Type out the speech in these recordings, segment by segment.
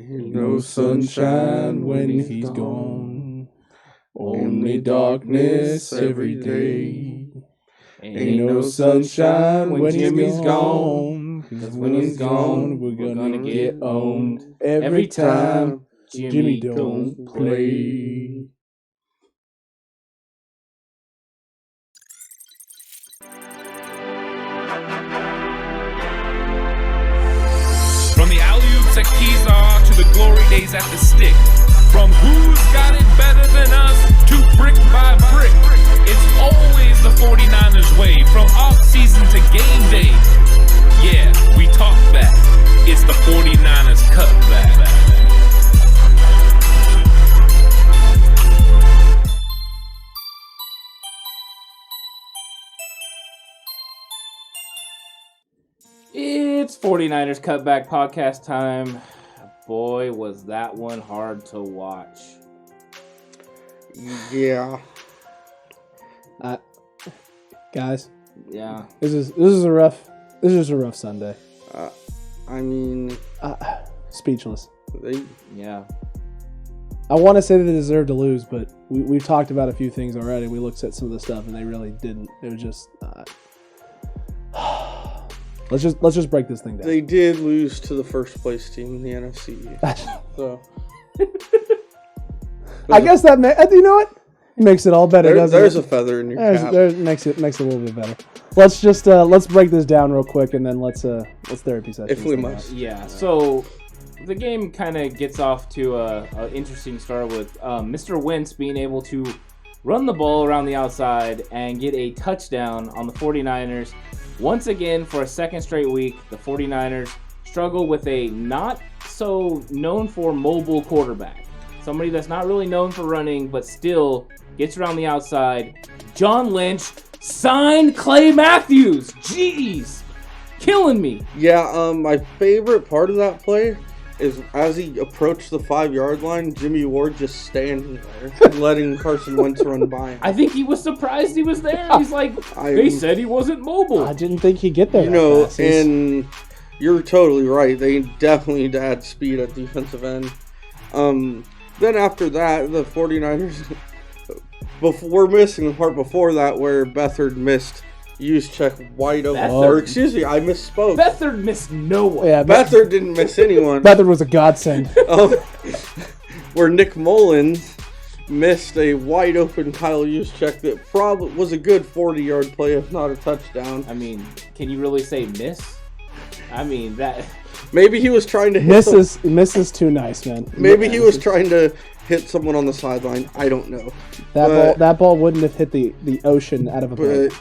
Ain't no sunshine when he's gone. Only darkness every day. Ain't no sunshine when Jimmy's gone. Cause when he's gone, we're gonna get owned every time Jimmy don't play. From the alley-oops at Kezar to the glory days at the stick. From who's got it better than us to brick by brick. It's always the 49ers way. From off-season to game day. Yeah, we talk back. It's the 49ers cutback. It's 49ers Cutback Podcast time. Boy, was that one hard to watch. Yeah. Guys. Yeah. This is a rough Sunday. Speechless. Yeah. I want to say that they deserve to lose, but we've talked about a few things already. We looked at some of the stuff, and they really didn't. It was just. Let's just break this thing down. They did lose to the first place team in the NFC. So I guess that you know what? It makes it all better, doesn't it? There's a feather in your cap. Makes it a little bit better. Let's just let's break this down real quick, and then let's therapy session. If we must. Yeah. So the game kind of gets off to a interesting start with Mr. Wentz being able to run the ball around the outside and get a touchdown on the 49ers. Once again, for a second straight week, the 49ers struggle with a not so known for mobile quarterback. Somebody that's not really known for running, but still gets around the outside. John Lynch signed Clay Matthews. Jeez. Killing me. Yeah, my favorite part of that play is as he approached the 5-yard line, Jimmy Ward just standing there, letting Carson Wentz run by him. I think he was surprised he was there. He's like, they said he wasn't mobile. I didn't think he'd get there. You know, and you're totally right. They definitely need to add speed at defensive end. Then after that, the 49ers, we're missing the part before that where Beathard missed Juszczyk wide open. Or excuse me, I misspoke. Beathard missed no one. Yeah, Beathard didn't miss anyone. Beathard was a godsend. Where Nick Mullins missed a wide open Kyle Juszczyk that probably was a good 40-yard play, if not a touchdown. I mean, can you really say miss? I mean, that... Maybe he was trying to hit Miss is too nice, man. Maybe he was trying to hit someone on the sideline. I don't know. That ball wouldn't have hit the ocean out of a boat.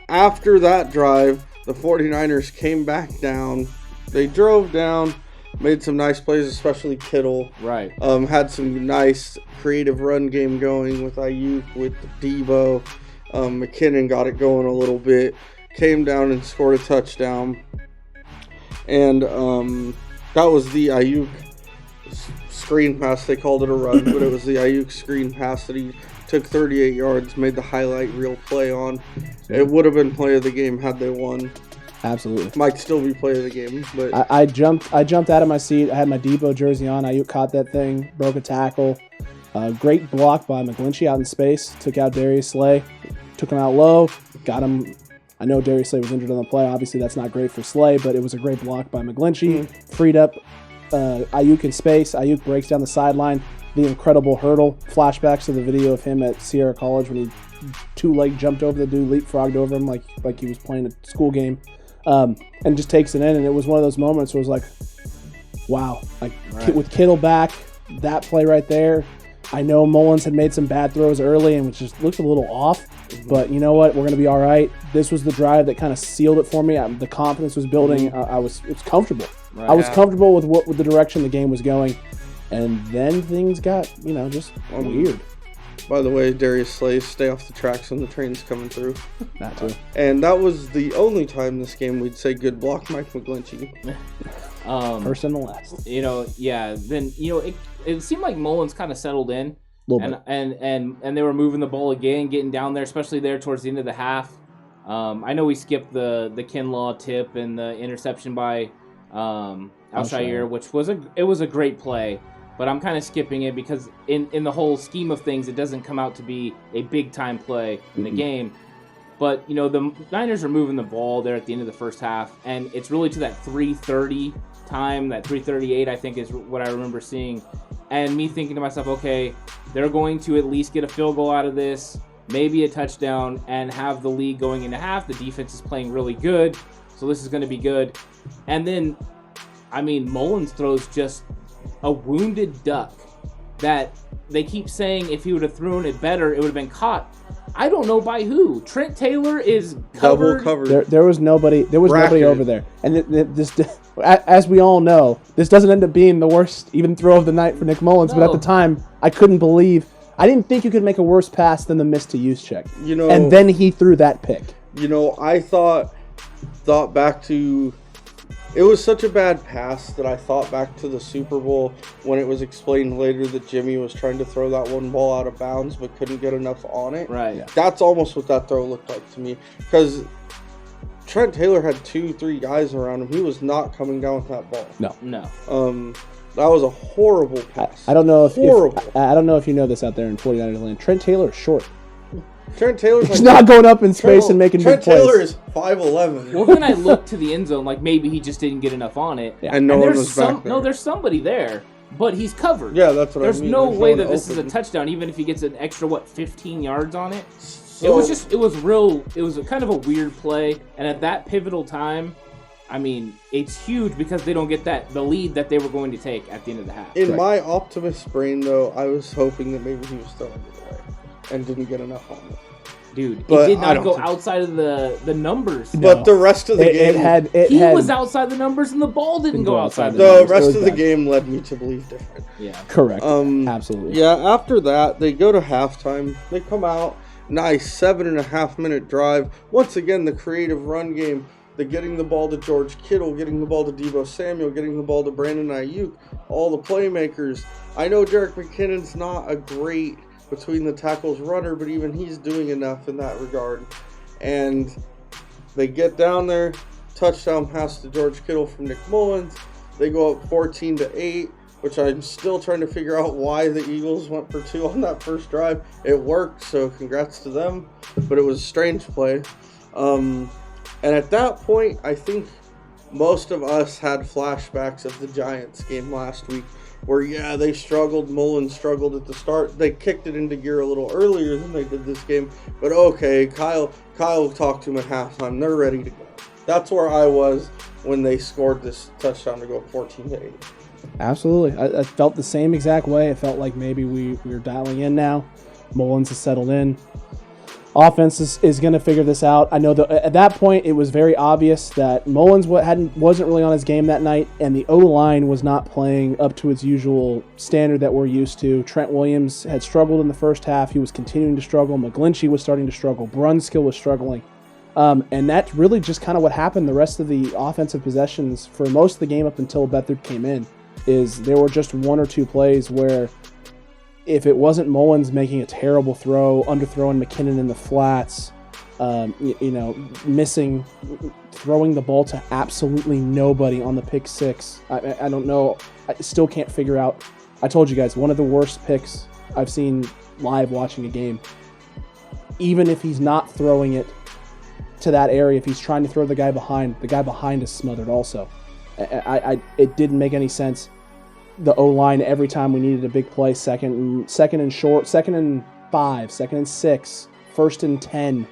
After that drive, the 49ers came back down. They drove down, made some nice plays, especially Kittle. Right. Had some nice creative run game going with Ayuk, with Debo. McKinnon got it going a little bit. Came down and scored a touchdown. And that was the Ayuk screen pass. They called it a run, but it was the Ayuk screen pass that he took 38 yards, made the highlight reel play on. It would have been play of the game had they won. Absolutely. Might still be play of the game, but I jumped out of my seat. I had my Debo jersey on. Ayuk caught that thing, broke a tackle. Great block by McGlinchey out in space. Took out Darius Slay. Took him out low. Got him. I know Darius Slay was injured on the play. Obviously, that's not great for Slay, but it was a great block by McGlinchey. Freed up Ayuk in space. Ayuk breaks down the sideline. The incredible hurdle. Flashbacks to the video of him at Sierra College when he two-leg jumped over the dude, leapfrogged over him like he was playing a school game, and just takes it in. And it was one of those moments where it was like, wow. Like, right. With Kittle back, that play right there. I know Mullins had made some bad throws early and just looked a little off, but you know what? We're going to be all right. This was the drive that kind of sealed it for me. The confidence was building. It's comfortable. Right. I was comfortable with the direction the game was going, and then things got, just weird. By the way, Darius Slay, stay off the tracks when the train's coming through. That too. And that was the only time this game we'd say good block, Mike McGlinchey. First and the last. Then it seemed like Mullins kind of settled in, and they were moving the ball again, getting down there, especially there towards the end of the half. I know we skipped the Kinlaw tip and the interception by Alshire, which was a great play. But I'm kind of skipping it because in the whole scheme of things, it doesn't come out to be a big-time play in the game. But, the Niners are moving the ball there at the end of the first half, and it's really to that 3:30 time, that 3:38, I think, is what I remember seeing. And me thinking to myself, okay, they're going to at least get a field goal out of this, maybe a touchdown, and have the lead going into half. The defense is playing really good, so this is going to be good. And then, Mullins throws just a wounded duck that they keep saying if he would have thrown it better, it would have been caught. I don't know by who. Trent Taylor is covered. Double covered. There was nobody. There was nobody over there. And this, as we all know, this doesn't end up being the worst even throw of the night for Nick Mullins. No. But at the time, I couldn't believe. I didn't think you could make a worse pass than the miss to Juszczyk. And then he threw that pick. I thought back to. It was such a bad pass that I thought back to the Super Bowl when it was explained later that Jimmy was trying to throw that one ball out of bounds but couldn't get enough on it. Right. Yeah. That's almost what that throw looked like to me. Because Trent Taylor had 2-3 guys around him. He was not coming down with that ball. No. That was a horrible pass. I don't know if I don't know if you know this out there in 49ers land. Trent Taylor is short. Trent Taylor's He's not going up in space and making big plays. Trent Taylor is 5'11". Well, then I looked to the end zone like maybe he just didn't get enough on it. Yeah. And no one was back there. No, there's somebody there, but he's covered. Yeah, that's what there's I mean. There's no way that this is a touchdown, even if he gets an extra 15 yards on it. So, it was kind of a weird play, and at that pivotal time, it's huge because they don't get the lead that they were going to take at the end of the half. In my optimist brain, though, I was hoping that maybe he was throwing it away and didn't get enough on it. Dude, it did not go outside of the numbers. But the rest of the game... He was outside the numbers and the ball didn't go outside the The numbers. rest of the game led me to believe different. Yeah. Correct. Absolutely. Yeah, after that, they go to halftime. They come out. Nice 7.5-minute drive. Once again, the creative run game. They're getting the ball to George Kittle, getting the ball to Deebo Samuel, getting the ball to Brandon Ayuk. All the playmakers. I know Jerick McKinnon's not a great... between the tackles runner, but even he's doing enough in that regard. And they get down there, touchdown pass to George Kittle from Nick Mullins. They go up 14-8, which I'm still trying to figure out why the Eagles went for 2 on that first drive. It worked, so congrats to them, but it was a strange play. And at that point, I think most of us had flashbacks of the Giants game last week, where, they struggled. Mullins struggled at the start. They kicked it into gear a little earlier than they did this game. But, okay, Kyle talked to him at halftime. They're ready to go. That's where I was when they scored this touchdown to go 14-8. Absolutely. I felt the same exact way. I felt like maybe we're dialing in now. Mullins has settled in. Offense is going to figure this out. I know that at that point it was very obvious that Mullins wasn't really on his game that night, and the O-line was not playing up to its usual standard that we're used to. Trent Williams had struggled in the first half. He was continuing to struggle. McGlinchey was starting to struggle. Brunskill was struggling. And that's really just kind of what happened the rest of the offensive possessions for most of the game up until Beathard came in, is there were just 1 or 2 plays where if it wasn't Mullins making a terrible throw, underthrowing McKinnon in the flats, missing, throwing the ball to absolutely nobody on the pick 6. I don't know. I still can't figure out. I told you guys, one of the worst picks I've seen live watching a game. Even if he's not throwing it to that area, if he's trying to throw the guy behind is smothered also. It didn't make any sense. The O-line, every time we needed a big play, second and short, 2nd and 5, 2nd and 6, 1st and 10,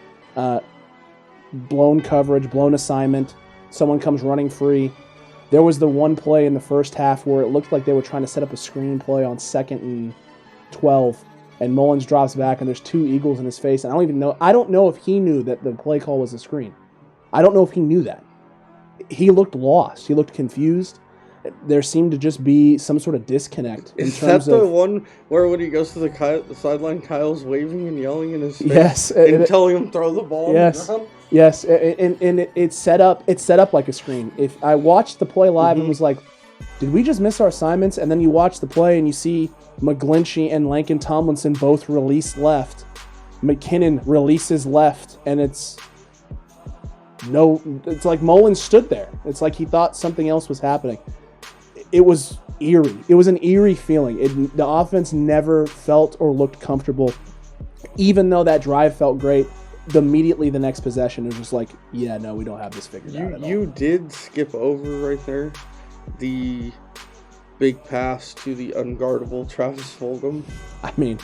blown coverage, blown assignment, someone comes running free. There was the one play in the first half where it looked like they were trying to set up a screen play on 2nd and 12, and Mullins drops back, and there's 2 Eagles in his face, and I don't know if he knew that the play call was a screen. I don't know if he knew that. He looked lost. He looked confused. There seemed to just be some sort of disconnect in terms of... Is that the one where when he goes to the sideline, Kyle's waving and yelling in his face? Yes. And telling him throw the ball on the ground? Yes, and it's set up like a screen. If I watched the play live and was like, did we just miss our assignments? And then you watch the play and you see McGlinchey and Laken Tomlinson both release left. McKinnon releases left, and it's like Mullins stood there. It's like he thought something else was happening. it was eerie. It was an eerie feeling. The offense never felt or looked comfortable. Even though that drive felt great, immediately the next possession it was just like, yeah, no, we don't have this figured out at all. You did skip over right there the big pass to the unguardable Travis Fulgham. I mean,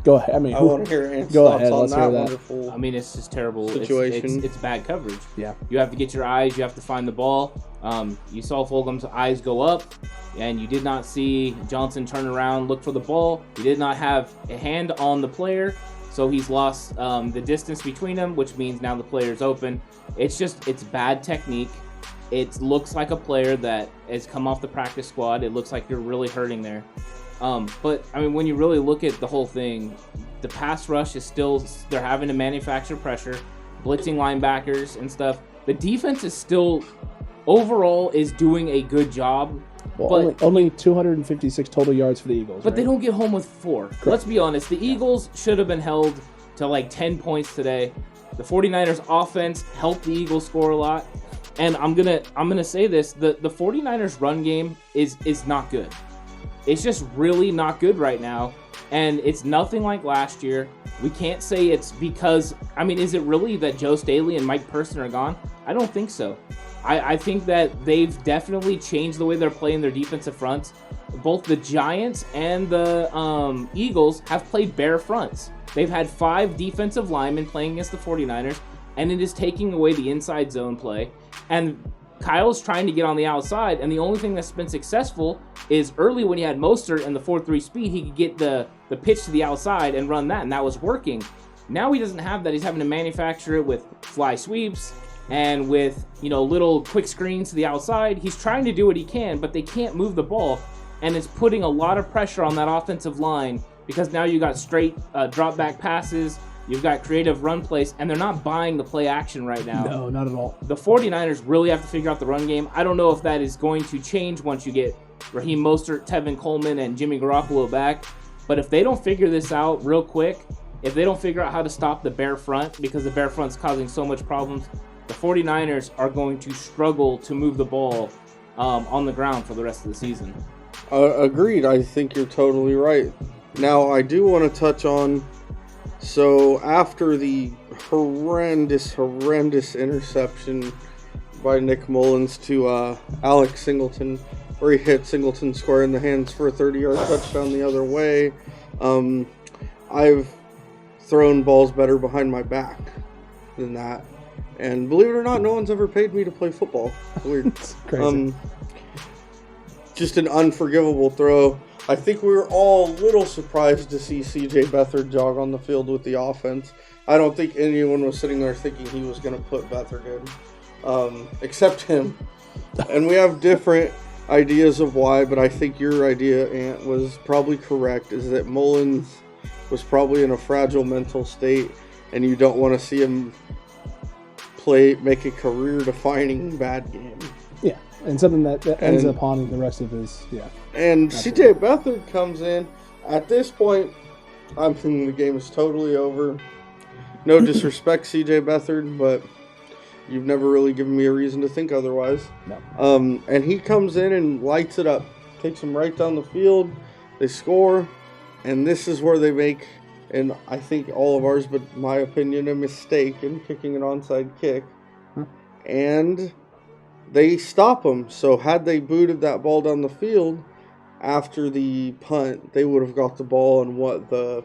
go ahead. I want to hear Ant's go thoughts ahead. on Let's that hear that. wonderful I mean, it's just terrible. situation. It's bad coverage. Yeah. You have to get your eyes. You have to find the ball. You saw Fulgham's eyes go up, and you did not see Johnson turn around, look for the ball. He did not have a hand on the player, so he's lost the distance between them, which means now the player's open. It's bad technique. It looks like a player that has come off the practice squad. It looks like you're really hurting there. But, I mean, when you really look at the whole thing, the pass rush is still, they're having to manufacture pressure, blitzing linebackers and stuff. The defense is still, overall, is doing a good job. Well, but only 256 total yards for the Eagles. But they don't get home with 4. Correct. Let's be honest. The Eagles should have been held to like 10 points today. The 49ers offense helped the Eagles score a lot. And I'm gonna say this, the 49ers run game is not good. It's just really not good right now. And it's nothing like last year. We can't say it's because, I mean, is it really that Joe Staley and Mike Person are gone? I don't think so. I think that they've definitely changed the way they're playing their defensive fronts. Both the Giants and the Eagles have played bare fronts. They've had 5 defensive linemen playing against the 49ers, and it is taking away the inside zone play. And Kyle's trying to get on the outside, and the only thing that's been successful is early when he had Mostert and the 4-3 speed, he could get the pitch to the outside and run that, and that was working. Now he doesn't have that. He's having to manufacture it with fly sweeps and with, little quick screens to the outside. He's trying to do what he can, but they can't move the ball, and it's putting a lot of pressure on that offensive line because now you got straight drop back passes. You've got creative run plays, and they're not buying the play action right now. No, not at all. The 49ers really have to figure out the run game. I don't know if that is going to change once you get Raheem Mostert, Tevin Coleman, and Jimmy Garoppolo back. But if they don't figure this out real quick, if they don't figure out how to stop the bare front, because the bare front's causing so much problems, the 49ers are going to struggle to move the ball on the ground for the rest of the season. Agreed. I think you're totally right. Now, I do want to touch on, so after the horrendous interception by Nick Mullins to Alex Singleton, where he hit Singleton square in the hands for a 30-yard touchdown the other way, I've thrown balls better behind my back than that. And believe it or not, no one's ever paid me to play football. Weird. It's crazy. Just an unforgivable throw. I think we were all a little surprised to see C.J. Beathard jog on the field with the offense. I don't think anyone was sitting there thinking he was going to put Beathard in, except him. And we have different ideas of why, but I think your idea, Ant, was probably correct, is that Mullins was probably in a fragile mental state, and you don't want to see him make a career-defining bad game. Yeah, and something that ends up haunting the rest of his, And C.J. Beathard comes in. At this point, I'm thinking the game is totally over. No disrespect, C.J. Beathard, but you've never really given me a reason to think otherwise. No. And he comes in and lights it up. Takes them right down the field. They score. And this is where they make, and I think all of ours, but my opinion, a mistake in kicking an onside kick. And they stop them. So had they booted that ball down the field after the punt, they would have got the ball in the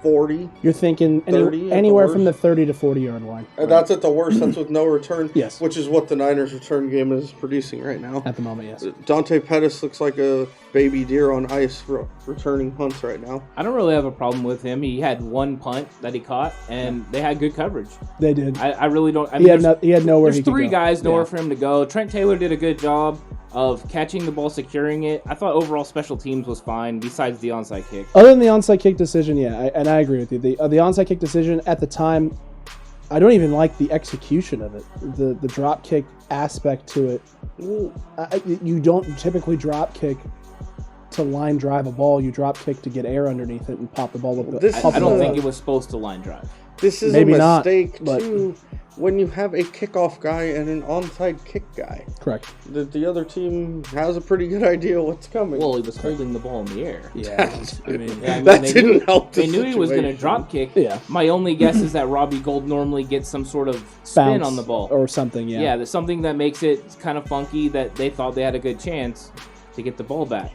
40? You're thinking 30 anywhere from the 30 to 40 yard line. Right? That's at the worst. That's with no return. Yes. Which is what the Niners return game is producing right now. At the moment, yes. Dante Pettis looks like a baby deer on ice returning punts right now. I don't really have a problem with him. He had one punt that he caught, and they had good coverage. They did. I really don't. I mean, he had nowhere he could go. There's 3 guys, nowhere for him to go. Trent Taylor did a good job of catching the ball, securing it. I thought overall special teams was fine, besides the onside kick. Other than the onside kick decision, and I agree with you. The onside kick decision at the time, I don't even like the execution of it. The drop kick aspect to it. You don't typically drop kick to line drive a ball. You drop kick to get air underneath it and pop the ball up. I don't think it was supposed to line drive. This is Maybe a mistake not, too, when you have a kickoff guy and an onside kick guy. Correct. The other team has a pretty good idea what's coming. Well, he was holding the ball in the air. Yeah. That didn't help the They knew he was going to situation. drop kick. Yeah. My only guess is that Robbie Gould normally gets some sort of spin Bounce on the ball. or something, yeah. Yeah, there's something that makes it kind of funky that they thought they had a good chance to get the ball back.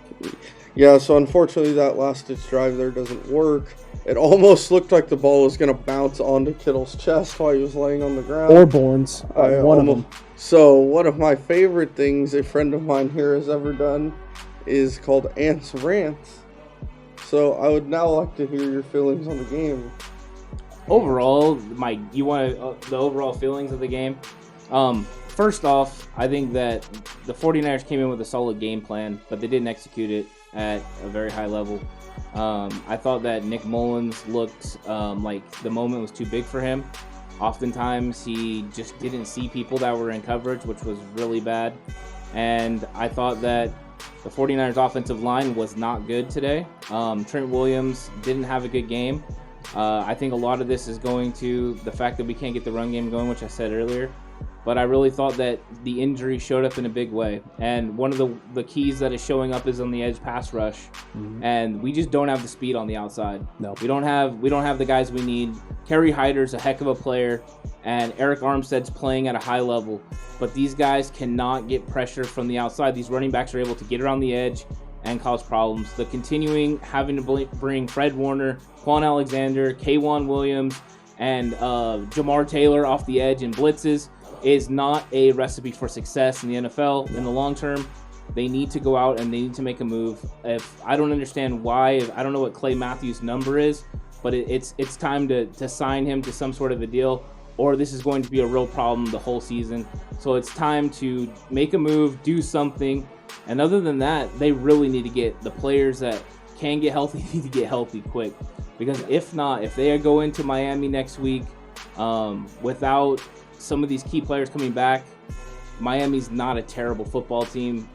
Yeah, so unfortunately that last-ditch drive there doesn't work. It almost looked like the ball was going to bounce onto Kittle's chest while he was laying on the ground. Or Bourne's, one of them. So one of my favorite things a friend of mine here has ever done is called Ants Rants. So I would now like to hear your feelings on the game. Overall, the overall feelings of the game? First off, I think that the 49ers came in with a solid game plan, but they didn't execute it at a very high level. I thought that Nick Mullins looked like the moment was too big for him. Oftentimes, he just didn't see people that were in coverage, which was really bad. And I thought that the 49ers offensive line was not good today. Trent Williams didn't have a good game. I think a lot of this is going to the fact that we can't get the run game going, which I said earlier. But I really thought that the injury showed up in a big way. And one of the keys that is showing up is on the edge pass rush. Mm-hmm. And we just don't have the speed on the outside. No. We don't have the guys we need. Kerry Hyder's a heck of a player, and Eric Armstead's playing at a high level. But these guys cannot get pressure from the outside. These running backs are able to get around the edge and cause problems. The continuing having to bring Fred Warner, Quan Alexander, K'Wan Williams, and Jamar Taylor off the edge in blitzes is not a recipe for success in the NFL in the long term. They need to go out and they need to make a move. I don't understand why. I don't know what Clay Matthews' number is, but it's time to sign him to some sort of a deal, or this is going to be a real problem the whole season. So it's time to make a move, do something. And other than that, they really need to get the players that can get healthy need to get healthy quick. Because if not, if they go into Miami next week without some of these key players coming back, Miami's not a terrible football team,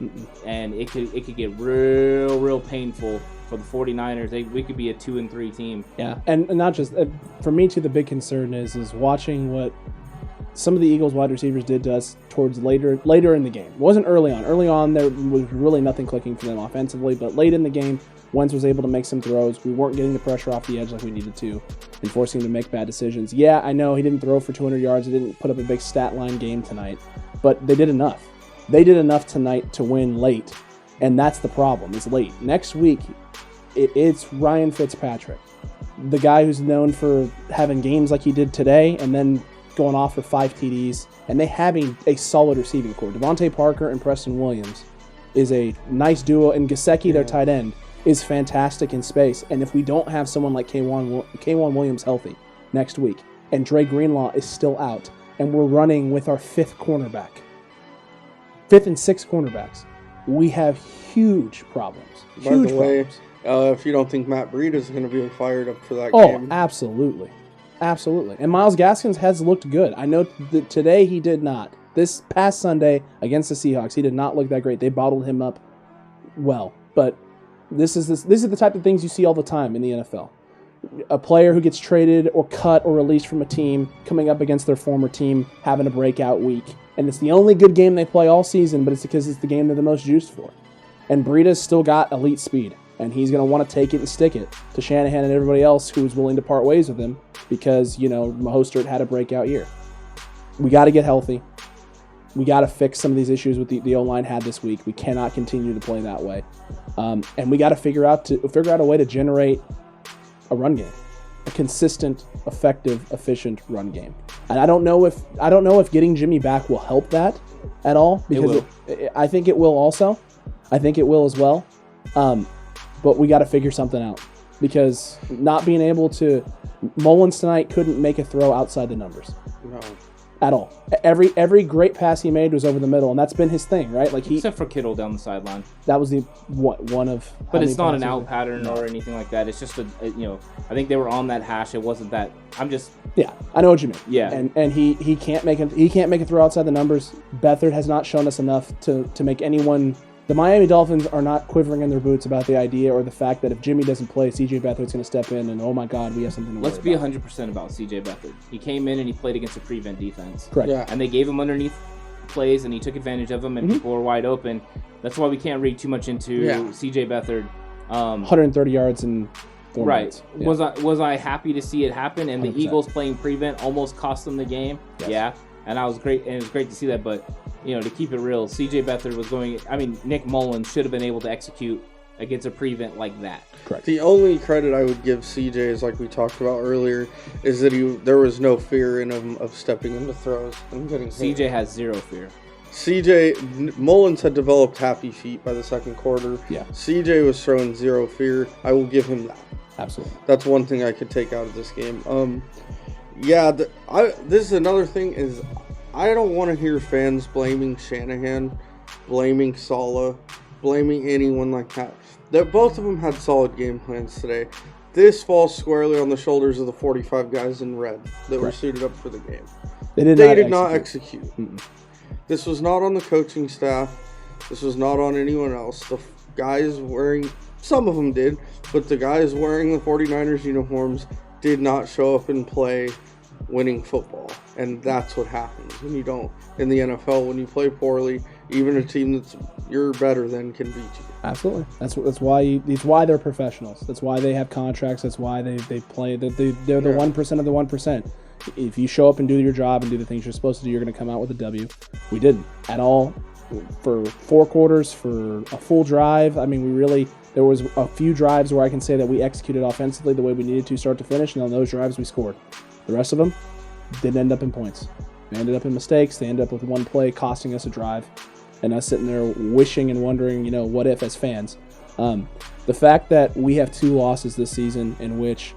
and it could get real painful for the 49ers. We could be a 2-3 team. Yeah, and not just for me too. The big concern is watching what some of the Eagles wide receivers did to us towards later in the game. It wasn't early on. Early on, there was really nothing clicking for them offensively, but late in the game, Wentz was able to make some throws. We weren't getting the pressure off the edge like we needed to and forcing him to make bad decisions. Yeah, I know he didn't throw for 200 yards. He didn't put up a big stat line game tonight, but they did enough. They did enough tonight to win late, and that's the problem. It's late. Next week, it's Ryan Fitzpatrick, the guy who's known for having games like he did today and then going off for 5 TDs, and they having a solid receiving core. Devontae Parker and Preston Williams is a nice duo, and Gesicki, their tight end, is fantastic in space. And if we don't have someone like K'Wan Williams healthy next week, and Dre Greenlaw is still out, and we're running with our 5th and 6th cornerbacks, we have huge problems. By the way, if you don't think Matt Breida is going to be fired up for that game. Oh, absolutely. Absolutely. And Myles Gaskins has looked good. I know that today he did not. This past Sunday against the Seahawks, he did not look that great. They bottled him up well. But this is the type of things you see all the time in the NFL. A player who gets traded or cut or released from a team coming up against their former team having a breakout week. And it's the only good game they play all season, but it's because it's the game they're the most juiced for. And Breida's still got elite speed. And he's going to want to take it and stick it to Shanahan and everybody else who's willing to part ways with him because, Mostert had a breakout year. We got to get healthy. We got to fix some of these issues with the O-line had this week. We cannot continue to play that way. And we got to figure out a way to generate a run game, a consistent, effective, efficient run game. And I don't know if getting Jimmy back will help that at all because I think it will also. I think it will as well. But we got to figure something out because not being able to Mullins tonight couldn't make a throw outside the numbers. No. At all. Every great pass he made was over the middle, and that's been his thing, right? Except for Kittle down the sideline. That was one of. But it's not an out pattern or anything like that. It's just I think they were on that hash. It wasn't that. Yeah, I know what you mean. Yeah. And he can't make a throw outside the numbers. Beathard has not shown us enough to make anyone The Miami Dolphins are not quivering in their boots about the idea or the fact that if Jimmy doesn't play, C.J. Beathard's going to step in and, oh my God, we have something to worry Let's be about. 100% about C.J. Beathard. He came in and he played against a prevent defense. Correct. Yeah. And they gave him underneath plays and he took advantage of them and people were wide open. That's why we can't read too much into C.J. Beathard. 130 yards in 4 minutes. Yeah. Was I happy to see it happen? And 100%. The Eagles playing prevent almost cost them the game. Yes. Yeah, and it was great to see that. But to keep it real, C.J. Beathard was going. I mean, Nick Mullins should have been able to execute against a prevent like that. Correct. The only credit I would give CJ is, like we talked about earlier, is that there was no fear in him of stepping into throws and getting hit. CJ has zero fear. Mullins had developed happy feet by the second quarter. Yeah. CJ was throwing zero fear. I will give him that. Absolutely. That's one thing I could take out of this game. This is another thing is I don't want to hear fans blaming Shanahan, blaming Saleh, blaming anyone like that. That both of them had solid game plans today. This falls squarely on the shoulders of the 45 guys in red that were suited up for the game. They did not execute. Mm-mm. This was not on the coaching staff. This was not on anyone else. The guys wearing, some of them did, but the guys wearing the 49ers uniforms did not show up and play winning football. And that's what happens when you don't, in the NFL, when you play poorly, even a team that's you're better than can beat you. Absolutely. That's why they're professionals. That's why they have contracts. That's why they play. They're the 1% of the 1%. If you show up and do your job and do the things you're supposed to do, you're going to come out with a W. We didn't at all for 4 quarters, for a full drive. I mean, there was a few drives where I can say that we executed offensively the way we needed to start to finish, and on those drives we scored. The rest of them didn't end up in points. They ended up in mistakes. They ended up with one play costing us a drive, and us sitting there wishing and wondering, what if as fans. The fact that we have 2 losses this season in which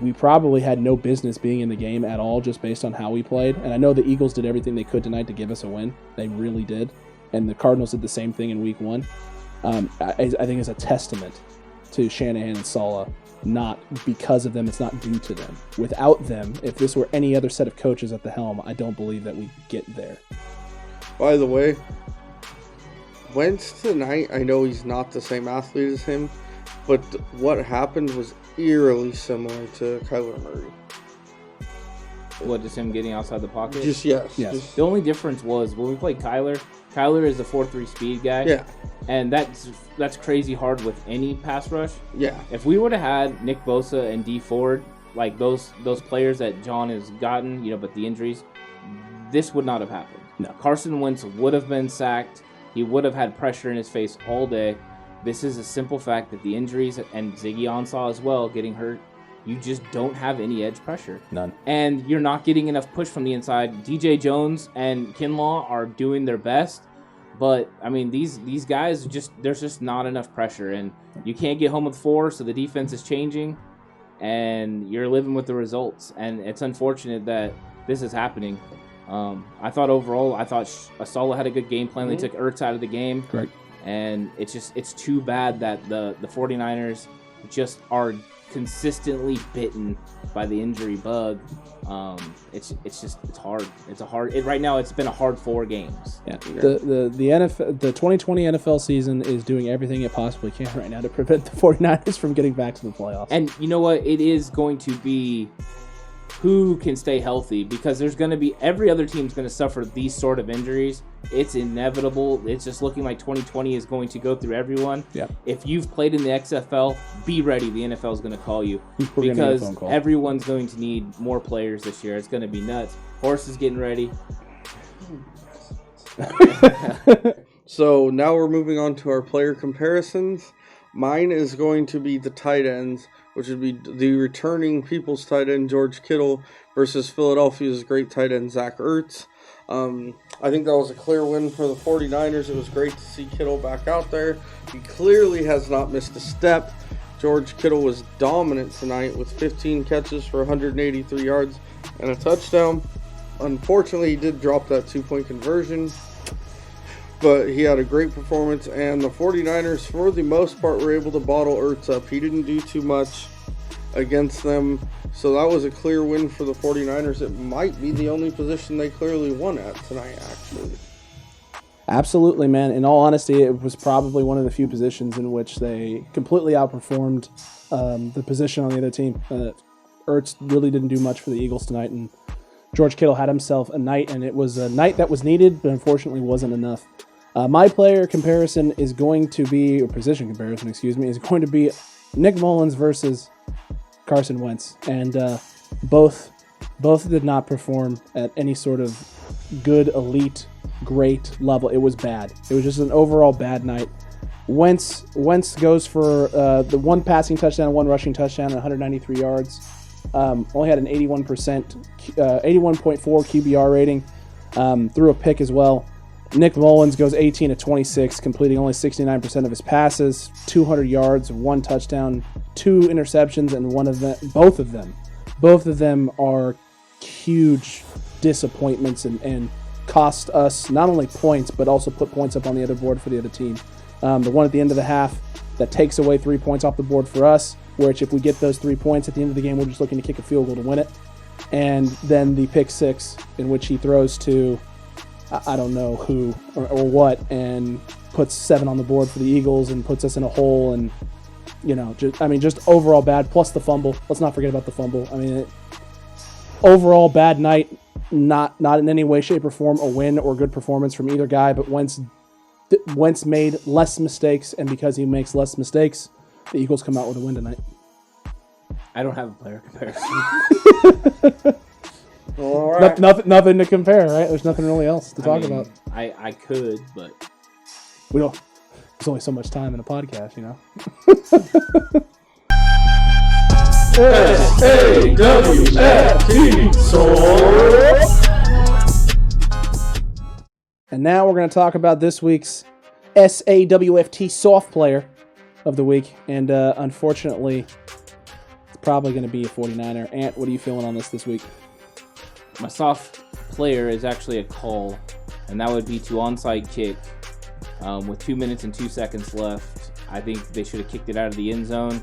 we probably had no business being in the game at all just based on how we played. And I know the Eagles did everything they could tonight to give us a win. They really did. And the Cardinals did the same thing in week 1. I think is a testament to Shanahan and Saleh. Not because of them, it's not due to them. Without them, if this were any other set of coaches at the helm, I don't believe that we get there. By the way, Wentz tonight, I know he's not the same athlete as him, but what happened was eerily similar to Kyler Murray. What, just him getting outside the pocket? Yes. The only difference was when we played Kyler is a 4.3 speed guy. Yeah. And that's crazy hard with any pass rush. Yeah. If we would have had Nick Bosa and D Ford, like those players that John has gotten, but the injuries, this would not have happened. No. Carson Wentz would have been sacked. He would have had pressure in his face all day. This is a simple fact that the injuries, and Ziggy Ansah as well, getting hurt, you just don't have any edge pressure. None. And you're not getting enough push from the inside. DJ Jones and Kinlaw are doing their best, but, I mean, these guys, there's just not enough pressure. And you can't get home with 4, so the defense is changing, and you're living with the results. And it's unfortunate that this is happening. I thought Saleh had a good game plan. They took Ertz out of the game. Correct. And it's too bad that the 49ers just are consistently bitten by the injury bug. It's hard. Right now it's been a hard 4 games. Yeah. The NFL, the 2020 NFL season is doing everything it possibly can right now to prevent the 49ers from getting back to the playoffs. And you know what? It is going to be who can stay healthy, because there's going to be every other team's going to suffer these sort of injuries. It's inevitable. It's just looking like 2020 is going to go through everyone. Yeah. If you've played in the XFL, be ready. The NFL is going to call you because everyone's going to need more players this year. It's going to be nuts. Horse is getting ready. So now we're moving on to our player comparisons. Mine is going to be the tight ends, which would be the returning People's tight end George Kittle versus Philadelphia's great tight end Zach Ertz. I think that was a clear win for the 49ers. It was great to see Kittle back out there. He clearly has not missed a step. George Kittle was dominant tonight with 15 catches for 183 yards and a touchdown. Unfortunately, he did drop that 2-point conversion, but he had a great performance, and the 49ers, for the most part, were able to bottle Ertz up. He didn't do too much against them, so that was a clear win for the 49ers. It might be the only position they clearly won at tonight, actually. Absolutely, man. In all honesty, it was probably one of the few positions in which they completely outperformed the position on the other team. Ertz really didn't do much for the Eagles tonight, and George Kittle had himself a night, and it was a night that was needed, but unfortunately wasn't enough. My player comparison is going to be, or position comparison, is going to be Nick Mullins versus Carson Wentz, and both did not perform at any sort of good, elite, great level. It was bad. It was just an overall bad night. Wentz goes for the one passing touchdown, one rushing touchdown, 193 yards. Only had an 81.4 QBR rating. Threw a pick as well. Nick Mullins goes 18 of 26, completing only 69% of his passes, 200 yards, one touchdown, 2 interceptions, and both of them are huge disappointments and cost us not only points, but also put points up on the other board for the other team. The one at the end of the half that takes away 3 points off the board for us, which if we get those 3 points at the end of the game, we're just looking to kick a field goal to win it. And then the pick 6 in which he throws to, I don't know who or what, and puts 7 on the board for the Eagles and puts us in a hole. And, just overall bad, plus the fumble. Let's not forget about the fumble. Overall bad night. Not in any way, shape, or form a win or good performance from either guy, but Wentz made less mistakes, and because he makes less mistakes, the Eagles come out with a win tonight. I don't have a player comparison. All right. Nothing to compare, right? There's nothing really else to talk about. I could, but we don't. There's only so much time in a podcast, SAWFT And now we're going to talk about this week's SAWFT soft player of the week. And unfortunately, it's probably going to be a 49er. Ant, what are you feeling on this week? my soft player is actually a call, and that would be to onside kick with 2 minutes and 2 seconds left. I think they should have kicked it out of the end zone.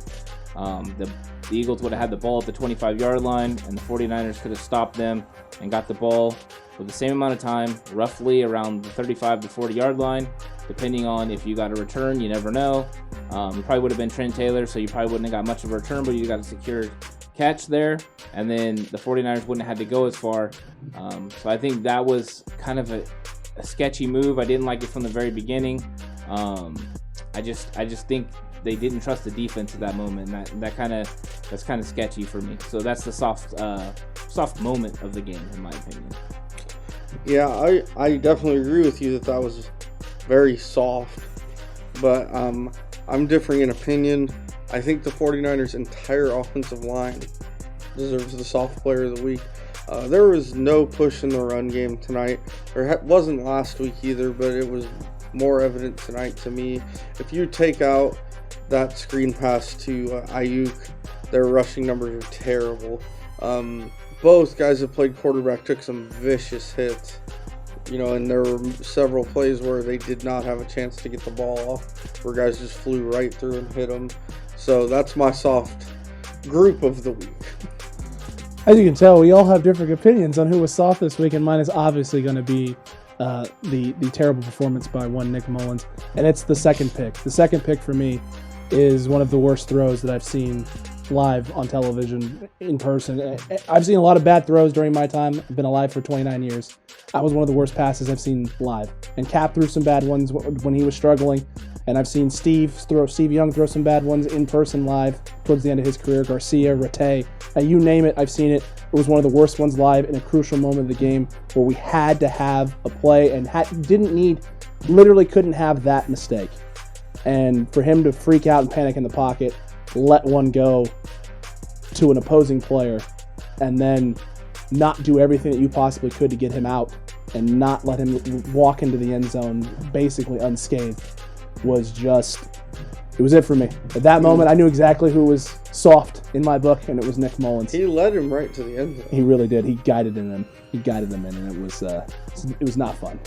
The Eagles would have had the ball at the 25-yard line, and the 49ers could have stopped them and got the ball with the same amount of time, roughly around the 35 to 40-yard line, depending on if you got a return. You never know. It probably would have been Trent Taylor, so you probably wouldn't have got much of a return, but you got a secure catch there, and then the 49ers wouldn't have had to go as far. So I think that was kind of a sketchy move. I didn't like it from the very beginning. I just think they didn't trust the defense at that moment, and that's kind of sketchy for me. So that's the soft moment of the game, in my opinion. Yeah, I definitely agree with you that was very soft, but I'm differing in opinion. I think the 49ers' entire offensive line deserves the soft player of the week. There was no push in the run game tonight. There wasn't last week either, but it was more evident tonight to me. If you take out that screen pass to Ayuk, their rushing numbers are terrible. Both guys that played quarterback took some vicious hits, and there were several plays where they did not have a chance to get the ball off, where guys just flew right through and hit them. So that's my soft group of the week. As you can tell, we all have different opinions on who was soft this week, and mine is obviously going to be the terrible performance by one Nick Mullins, and it's the second pick. The second pick for me is one of the worst throws that I've seen live on television, in person. I've seen a lot of bad throws during my time. I've been alive for 29 years. That was one of the worst passes I've seen live. And Cap threw some bad ones when he was struggling. And I've seen Steve Young throw some bad ones in person live towards the end of his career. Garcia, Rattay, you name it, I've seen it. It was one of the worst ones live in a crucial moment of the game where we had to have a play and literally couldn't have that mistake. And for him to freak out and panic in the pocket, let one go to an opposing player, and then not do everything that you possibly could to get him out and not let him walk into the end zone basically unscathed it was it for me. At that moment, I knew exactly who was soft in my book, and it was Nick Mullins. He led him right to the end zone. He really did. He guided them in, and it was not fun.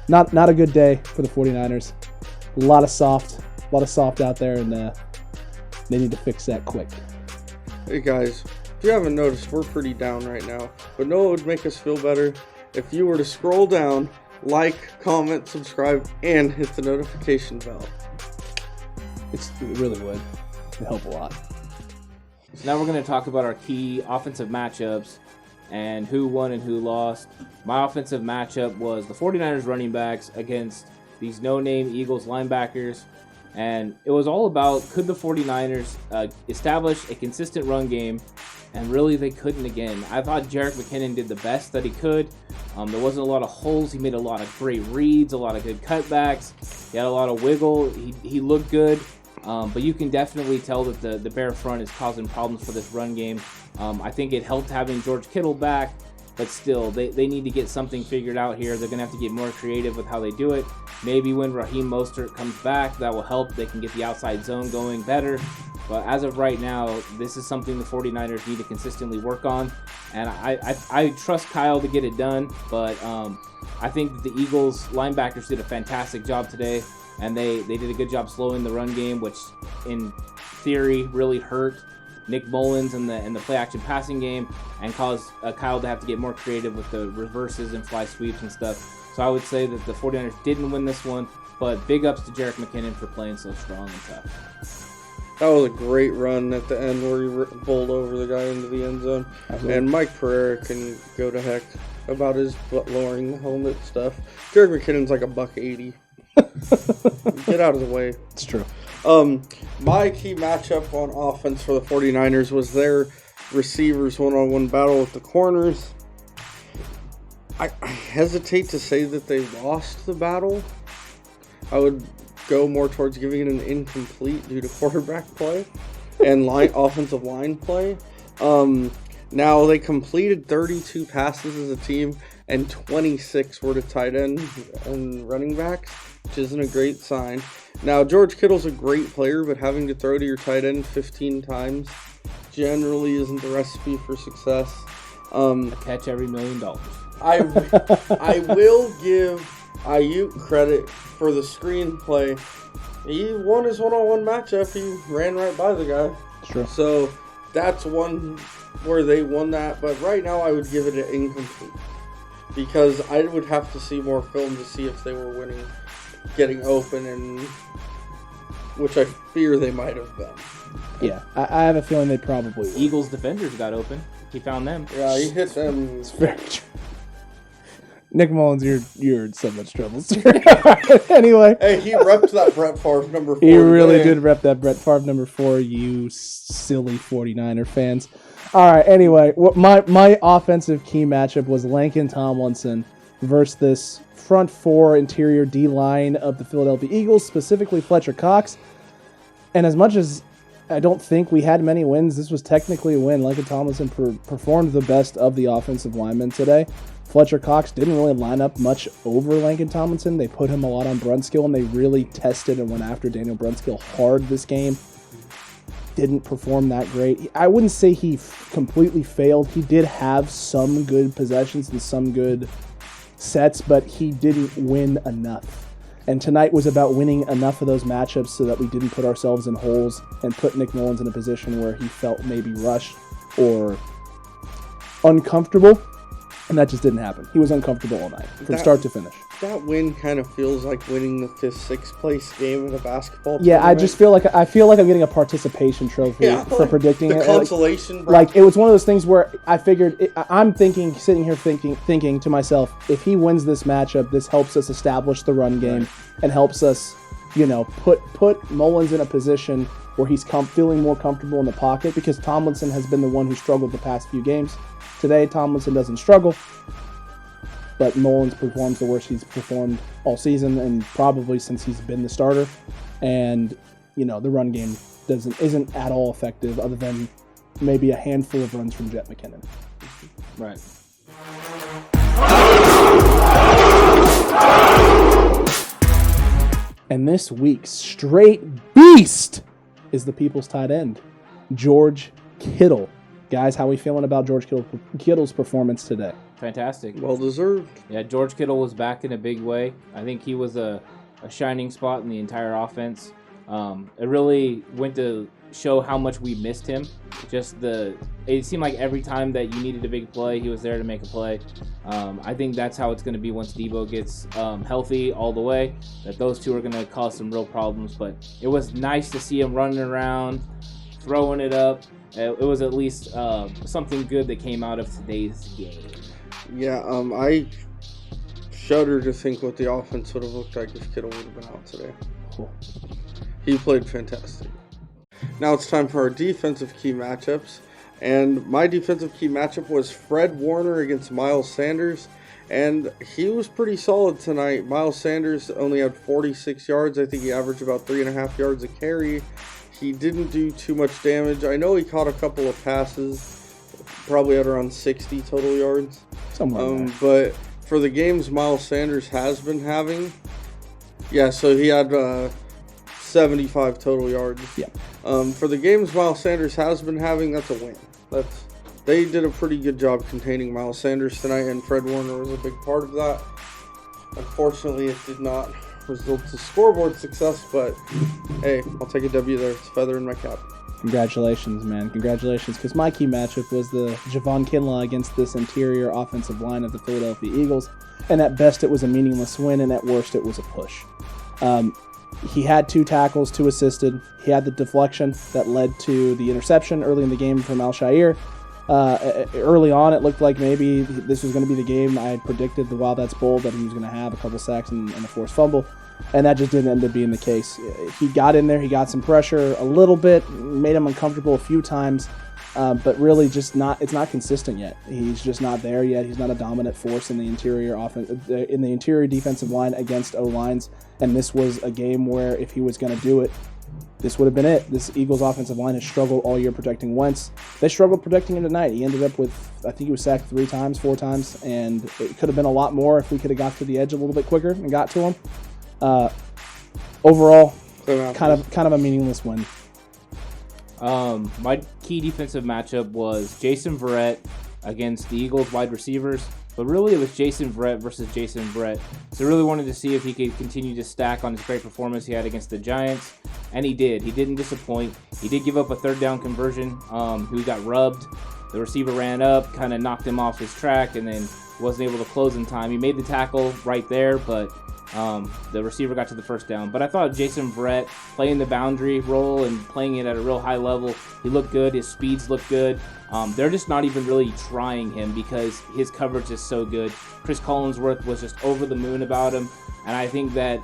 Not a good day for the 49ers. A lot of soft out there, and they need to fix that quick. Hey guys, if you haven't noticed, we're pretty down right now. But no, it would make us feel better if you were to scroll down like, comment, subscribe, and hit the notification bell. It really would. It'd help a lot. So now we're going to talk about our key offensive matchups and who won and who lost. My offensive matchup was the 49ers running backs against these no-name Eagles linebackers. And it was all about, could the 49ers establish a consistent run game? And really, they couldn't again. I thought Jerick McKinnon did the best that he could. There wasn't a lot of holes. He made a lot of great reads, a lot of good cutbacks. He had a lot of wiggle. He looked good. But you can definitely tell that the Bear front is causing problems for this run game. I think it helped having George Kittle back. But still, they need to get something figured out here. They're going to have to get more creative with how they do it. Maybe when Raheem Mostert comes back, that will help. They can get the outside zone going better. But as of right now, this is something the 49ers need to consistently work on. And I trust Kyle to get it done. But I think that the Eagles linebackers did a fantastic job today. And they did a good job slowing the run game, which in theory really hurt Nick Mullins in the play-action passing game and caused Kyle to have to get more creative with the reverses and fly sweeps and stuff. So I would say that the 49ers didn't win this one, but big ups to Jerick McKinnon for playing so strong and tough. That was a great run at the end where he bowled over the guy into the end zone. Absolutely. And Mike Pereira can go to heck about his lowering the helmet stuff. Jerick McKinnon's like $180. Get out of the way. It's true. My key matchup on offense for the 49ers was their receivers one-on-one battle with the corners. I hesitate to say that they lost the battle. I would go more towards giving it an incomplete due to quarterback play and offensive line play. Now, they completed 32 passes as a team, and 26 were to tight end and running backs, which isn't a great sign. Now, George Kittle's a great player, but having to throw to your tight end 15 times generally isn't the recipe for success. A catch every $1 million. I will give Ayuk credit for the screenplay. He won his one-on-one matchup. He ran right by the guy. Sure. So that's one where they won that. But right now I would give it an incomplete because I would have to see more film to see if they were winning, getting open, and which I fear they might have been. Yeah, I have a feeling they probably would. Eagles defenders got open. He found them. Yeah, he hit them. It's very true. Nick Mullins, you're in so much trouble, sir. Anyway. Hey, he repped that Brett Favre number 4. He really did rep that Brett Favre number 4, you silly 49er fans. All right, anyway, my offensive key matchup was Laken Tomlinson versus this front 4 interior D-line of the Philadelphia Eagles, specifically Fletcher Cox. And as much as I don't think we had many wins, this was technically a win. Laken Tomlinson performed the best of the offensive linemen today. Fletcher Cox didn't really line up much over Laken Tomlinson. They put him a lot on Brunskill, and they really tested and went after Daniel Brunskill hard this game. Didn't perform that great. I wouldn't say he completely failed. He did have some good possessions and some good sets, but he didn't win enough. And tonight was about winning enough of those matchups so that we didn't put ourselves in holes and put Nick Mullins in a position where he felt maybe rushed or uncomfortable. And that just didn't happen. He was uncomfortable all night, from start to finish. That win kind of feels like winning the 5th, 6th place game in a basketball tournament. Yeah, I just feel like I'm getting a participation trophy for predicting the it. Consolation bracket. Like it was one of those things where I figured I'm sitting here thinking to myself, if he wins this matchup, this helps us establish the run game and helps us, put Mullins in a position where he's feeling more comfortable in the pocket, because Tomlinson has been the one who struggled the past few games. Today, Tomlinson doesn't struggle, but Mullins performs the worst he's performed all season, and probably since he's been the starter. And the run game isn't at all effective, other than maybe a handful of runs from Jet McKinnon. Right. And this week's straight beast is the people's tight end, George Kittle. Guys, how are we feeling about George Kittle's performance today? Fantastic. Well deserved. Yeah, George Kittle was back in a big way. I think he was a shining spot in the entire offense. It really went to show how much we missed him. It seemed like every time that you needed a big play, he was there to make a play. I think that's how it's going to be once Debo gets healthy all the way, that those two are going to cause some real problems. But it was nice to see him running around, throwing it up. It was at least something good that came out of today's game. Yeah, I shudder to think what the offense would have looked like if Kittle would have been out today. Cool. He played fantastic. Now it's time for our defensive key matchups. And my defensive key matchup was Fred Warner against Miles Sanders. And he was pretty solid tonight. Miles Sanders only had 46 yards. I think he averaged about 3.5 yards a carry. He didn't do too much damage. I know he caught a couple of passes, probably at around 60 total yards. Somewhere but for the games Miles Sanders has been having, so he had 75 total yards. Yeah. For the games Miles Sanders has been having, that's a win. They did a pretty good job containing Miles Sanders tonight, and Fred Warner was a big part of that. Unfortunately, it did not result to scoreboard success, but hey, I'll take a W there. It's a feather in my cap. Congratulations, man. Congratulations, because my key matchup was the Javon Kinlaw against this interior offensive line of the Philadelphia Eagles, and at best it was a meaningless win, and at worst it was a push. He had 2 tackles, 2 assisted. He had the deflection that led to the interception early in the game from Al-Shaair. Early on, it looked like maybe this was going to be the game I had predicted, the Wild That's Bowl, that he was going to have a couple sacks and a forced fumble, and that just didn't end up being the case. He got in there, he got some pressure a little bit, made him uncomfortable a few times, but really it's not consistent yet. He's just not there yet. He's not a dominant force in the interior defensive line against O-lines, and this was a game where if he was going to do it, this would have been it. This Eagles offensive line has struggled all year protecting Wentz. They struggled protecting him tonight. He ended up with, I think he was sacked 4 times, and it could have been a lot more if we could have got to the edge a little bit quicker and got to him. Overall, kind of a meaningless win. My key defensive matchup was Jason Verrett against the Eagles wide receivers. But really, it was Jason Verrett versus Jason Verrett. So I really wanted to see if he could continue to stack on his great performance he had against the Giants. And he did. He didn't disappoint. He did give up a 3rd down conversion. He got rubbed. The receiver ran up, kind of knocked him off his track, and then wasn't able to close in time. He made the tackle right there, but the receiver got to the 1st down. But I thought Jason Verrett playing the boundary role and playing it at a real high level, he looked good. His speeds looked good. They're just not even really trying him because his coverage is so good. Chris Collinsworth was just over the moon about him. And I think that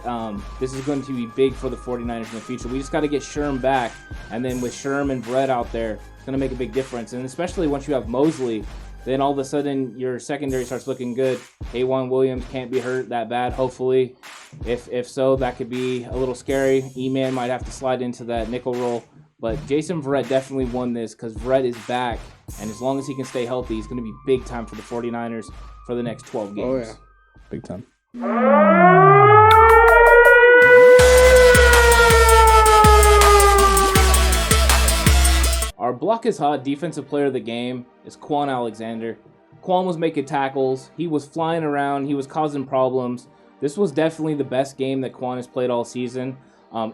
this is going to be big for the 49ers in the future. We just got to get Sherm back. And then with Sherm and Brett out there, it's going to make a big difference. And especially once you have Mosley, then all of a sudden your secondary starts looking good. K'Wan Williams can't be hurt that bad, hopefully. If so, that could be a little scary. E-Man might have to slide into that nickel role. But Jason Verrett definitely won this because Verrett is back. And as long as he can stay healthy, he's going to be big time for the 49ers for the next 12 games. Oh, yeah. Big time. Our block is hot defensive player of the game is Quan Alexander. Quan was making tackles. He was flying around. He was causing problems. This was definitely the best game that Quan has played all season.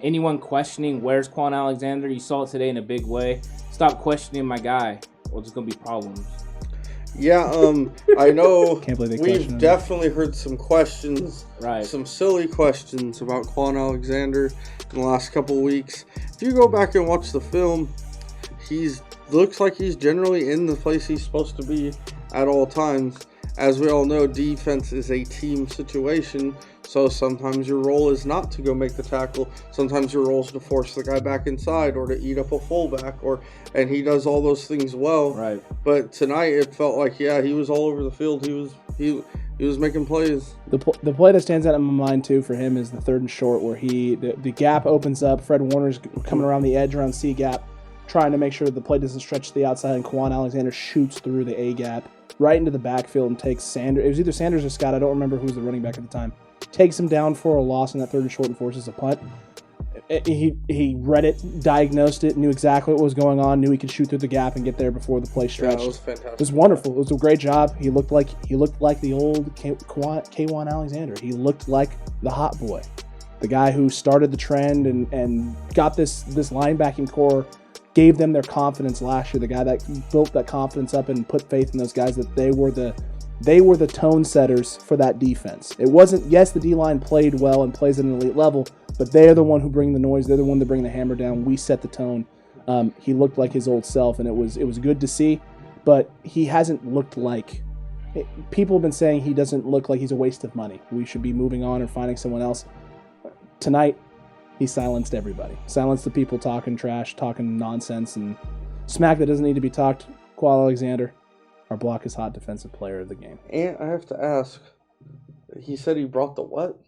Anyone questioning where's Quan Alexander, you saw it today in a big way. Stop questioning my guy, or there's going to be problems. Yeah, I know Can't believe they we've questioned him. definitely heard some questions, Right. some silly questions about Quan Alexander in the last couple of weeks. If you go back and watch the film, looks like he's generally in the place he's supposed to be at all times. As we all know, defense is a team situation, so sometimes your role is not to go make the tackle. Sometimes your role is to force the guy back inside or to eat up a fullback, and he does all those things well. Right. But tonight it felt like, he was all over the field. He was making plays. The play that stands out in my mind, too, for him is the 3rd and short where the gap opens up. Fred Warner's coming around the edge around C gap, trying to make sure the play doesn't stretch to the outside, and Quan Alexander shoots through the A gap right into the backfield and takes Sanders. It was either Sanders or Scott. I don't remember who was the running back at the time. Takes him down for a loss in that 3rd and short and forces a punt. He read it, diagnosed it, knew exactly what was going on, knew he could shoot through the gap and get there before the play stretched. Yeah, it was fantastic. It was wonderful. It was a great job. He looked like the old K'Wan Alexander. He looked like the hot boy, the guy who started the trend and got this linebacking core gave them their confidence last year, the guy that built that confidence up and put faith in those guys, that they were the tone setters for that defense. It wasn't, yes, the D-line played well and plays at an elite level, but they're the one who bring the noise. They're the one that bring the hammer down. We set the tone. He looked like his old self, and it was good to see, but he hasn't looked like, people have been saying he doesn't look like he's a waste of money. We should be moving on and finding someone else. Tonight, he silenced everybody. Silenced the people talking trash, talking nonsense, and smack that doesn't need to be talked. Qual Alexander, our Block is Hot defensive player of the game. And I have to ask, he said he brought the what?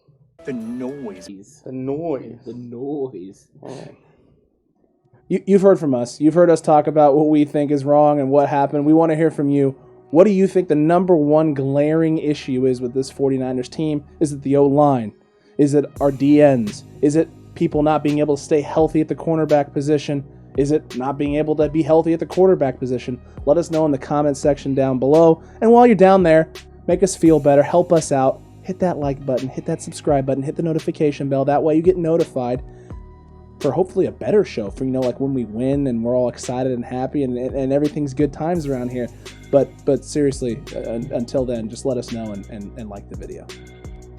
The noise. The noise. The noise. Oh. You've heard from us. You've heard us talk about what we think is wrong and what happened. We want to hear from you. What do you think the number one glaring issue is with this 49ers team? Is it the O-line? Is it our DNs? Is it people not being able to stay healthy at the cornerback position? Is it not being able to be healthy at the quarterback position? Let us know in the comment section down below. And while you're down there, make us feel better. Help us out. Hit that like button. Hit that subscribe button. Hit the notification bell. That way you get notified for hopefully a better show for, like when we win and we're all excited and happy and everything's good times around here. But seriously, until then, just let us know and like the video.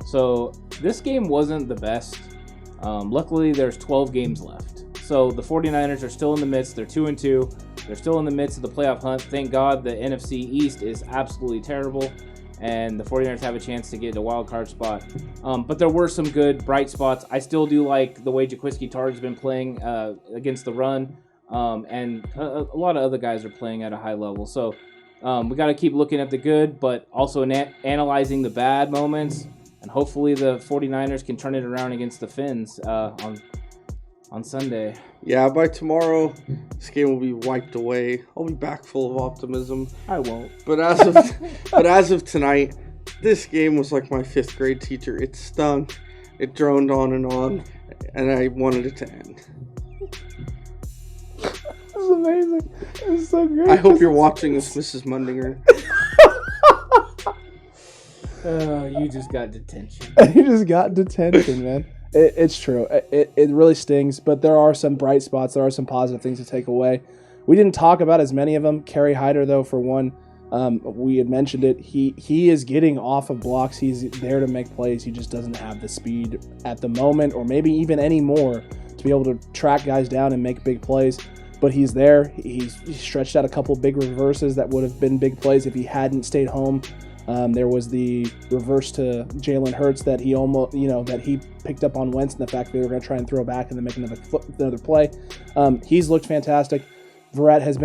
So this game wasn't the best. Luckily, there's 12 games left. So the 49ers are still in the midst. They're 2-2. They're still in the midst of the playoff hunt. Thank God the NFC East is absolutely terrible, and the 49ers have a chance to get a wild card spot. But there were some good, bright spots. I still do like the way Jaquiski Tartt's been playing against the run, and a lot of other guys are playing at a high level. So we got to keep looking at the good, but also analyzing the bad moments, and hopefully the 49ers can turn it around against the Finns on Sunday. Yeah, by tomorrow, this game will be wiped away. I'll be back full of optimism. I won't. But as of tonight, this game was like my 5th grade teacher. It stung. It droned on, and I wanted it to end. This is amazing. This is so great. I hope you're watching this, Mrs. Mundinger. You just got detention. You just got detention, man. It's true. It really stings, but there are some bright spots. There are some positive things to take away. We didn't talk about as many of them. Kerry Hyder, though, for one, we had mentioned it. He is getting off of blocks. He's there to make plays. He just doesn't have the speed at the moment, or maybe even any more, to be able to track guys down and make big plays. But he's there. He's stretched out a couple big reverses that would have been big plays if he hadn't stayed home. There was the reverse to Jalen Hurts that he almost, that he picked up on Wentz, and the fact that they were going to try and throw back and then make another play. He's looked fantastic. Verrett has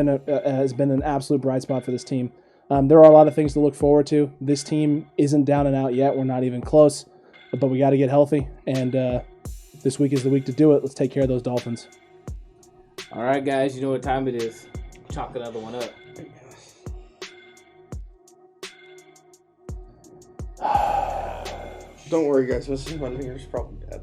been an absolute bright spot for this team. There are a lot of things to look forward to. This team isn't down and out yet. We're not even close, but we got to get healthy, and this week is the week to do it. Let's take care of those Dolphins. All right, guys, you know what time it is. Chalk another one up. Don't worry, guys. Mrs. Mundinger's probably dead.